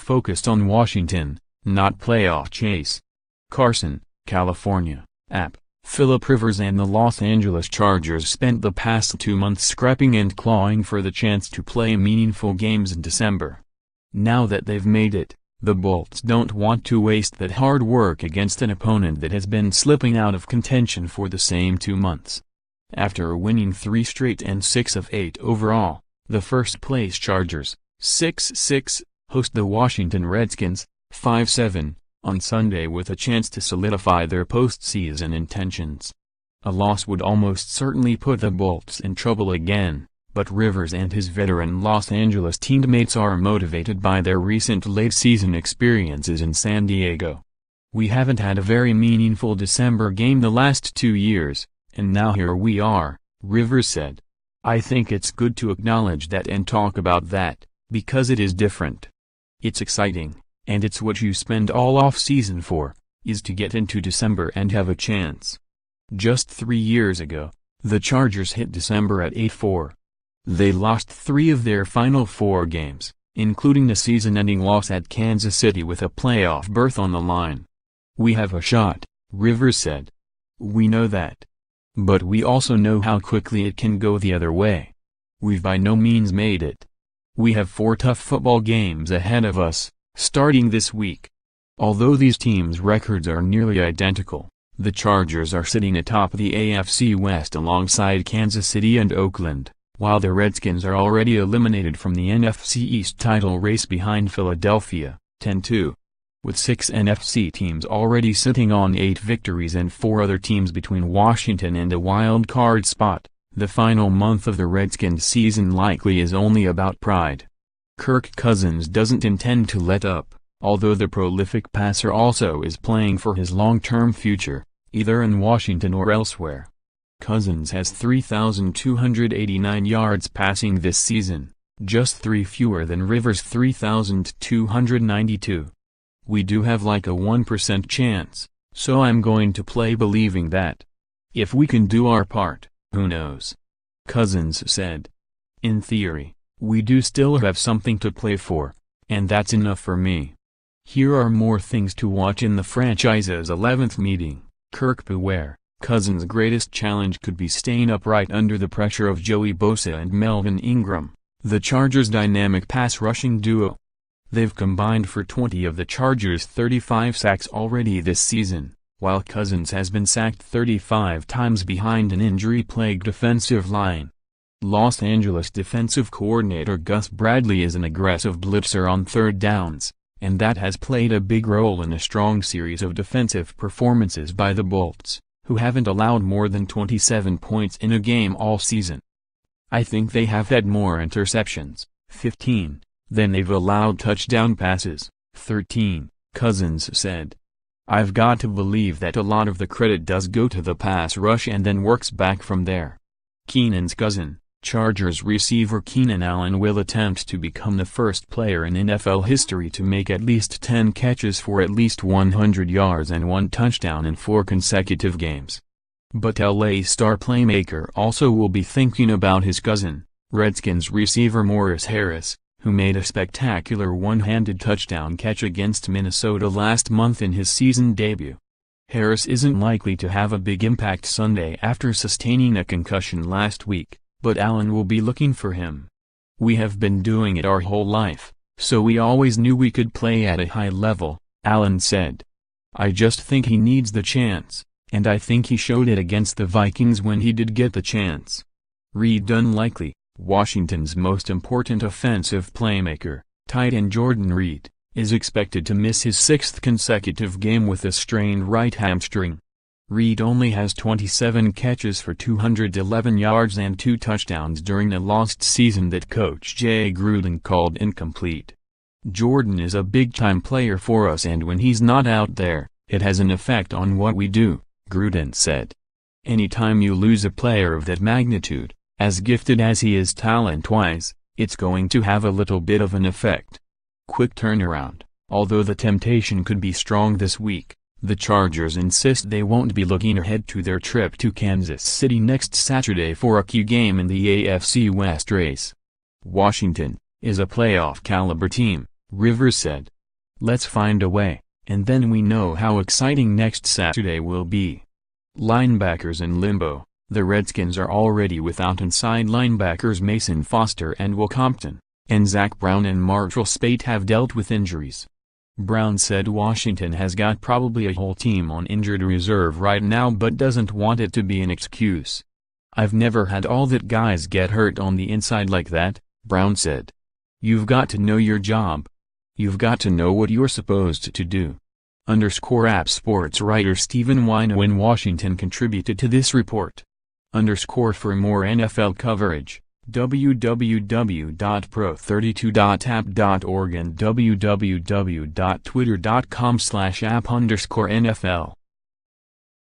focused on Washington, not playoff chase. CARSON, California, App. Philip Rivers and the Los Angeles Chargers spent the past 2 months scrapping and clawing for the chance to play meaningful games in December. Now that they've made it, the Bolts don't want to waste that hard work against an opponent that has been slipping out of contention for the same 2 months. After winning 3 straight and 6 of 8 overall, the first-place Chargers, 6-6, host the Washington Redskins, 5-7, on Sunday with a chance to solidify their postseason intentions. A loss would almost certainly put the Bolts in trouble again, but Rivers and his veteran Los Angeles teammates are motivated by their recent late-season experiences in San Diego. "We haven't had a very meaningful December game the last 2 years, and now here we are," Rivers said. "I think it's good to acknowledge that and talk about that, because it is different. It's exciting. And it's what you spend all off-season for, is to get into December and have a chance." Just 3 years ago, the Chargers hit December at 8-4. They lost 3 of their final 4 games, including the season-ending loss at Kansas City with a playoff berth on the line. "We have a shot," Rivers said. "We know that. But we also know how quickly it can go the other way. We've by no means made it. We have 4 tough football games ahead of us, starting this week." Although these teams' records are nearly identical, the Chargers are sitting atop the AFC West alongside Kansas City and Oakland, while the Redskins are already eliminated from the NFC East title race behind Philadelphia, 10-2. With 6 NFC teams already sitting on 8 victories and 4 other teams between Washington and a wild card spot, the final month of the Redskins season likely is only about pride. Kirk Cousins doesn't intend to let up, although the prolific passer also is playing for his long-term future, either in Washington or elsewhere. Cousins has 3,289 yards passing this season, just 3 fewer than Rivers' 3,292. "We do have like a 1% chance, so I'm going to play believing that. If we can do our part, who knows?" Cousins said. "In theory, we do still have something to play for, and that's enough for me. Here are more things to watch in the franchise's 11th meeting. Kirk beware, Cousins' greatest challenge could be staying upright under the pressure of Joey Bosa and Melvin Ingram, the Chargers' dynamic pass-rushing duo. They've combined for 20 of the Chargers' 35 sacks already this season, while Cousins has been sacked 35 times behind an injury-plagued defensive line. Los Angeles defensive coordinator Gus Bradley is an aggressive blitzer on 3rd downs, and that has played a big role in a strong series of defensive performances by the Bolts, who haven't allowed more than 27 points in a game all season. "I think they have had more interceptions, 15, than they've allowed touchdown passes, 13, Cousins said. "I've got to believe that a lot of the credit does go to the pass rush and then works back from there." Keenan's cousin, Chargers receiver Keenan Allen will attempt to become the first player in NFL history to make at least 10 catches for at least 100 yards and 1 touchdown in 4 consecutive games. But LA star playmaker also will be thinking about his cousin, Redskins receiver Morris Harris, who made a spectacular one-handed touchdown catch against Minnesota last month in his season debut. Harris isn't likely to have a big impact Sunday after sustaining a concussion last week, but Allen will be looking for him. "We have been doing it our whole life, so we always knew we could play at a high level," Allen said. "I just think he needs the chance, and I think he showed it against the Vikings when he did get the chance." Reed unlikely, Washington's most important offensive playmaker, tight end Jordan Reed, is expected to miss his 6th consecutive game with a strained right hamstring. Reed only has 27 catches for 211 yards and 2 touchdowns during the lost season that coach Jay Gruden called incomplete. "Jordan is a big-time player for us, and when he's not out there, it has an effect on what we do," Gruden said. "Anytime you lose a player of that magnitude, as gifted as he is talent-wise, it's going to have a little bit of an effect." Quick turnaround. Although the temptation could be strong this week, the Chargers insist they won't be looking ahead to their trip to Kansas City next Saturday for a key game in the AFC West race. "Washington is a playoff-caliber team," Rivers said. Let's find a way, and then we know how exciting next Saturday will be. Linebackers in limbo. The Redskins are already without inside linebackers Mason Foster and Will Compton, and Zach Brown and Marshall Spate have dealt with injuries. Brown said Washington has got probably a whole team on injured reserve right now but doesn't want it to be an excuse. I've never had all that guys get hurt on the inside like that, Brown said. You've got to know your job. You've got to know what you're supposed to do. App Sports writer Stephen Wino in Washington contributed to this report. For more NFL coverage, www.pro32.app.org and www.twitter.com/app_NFL.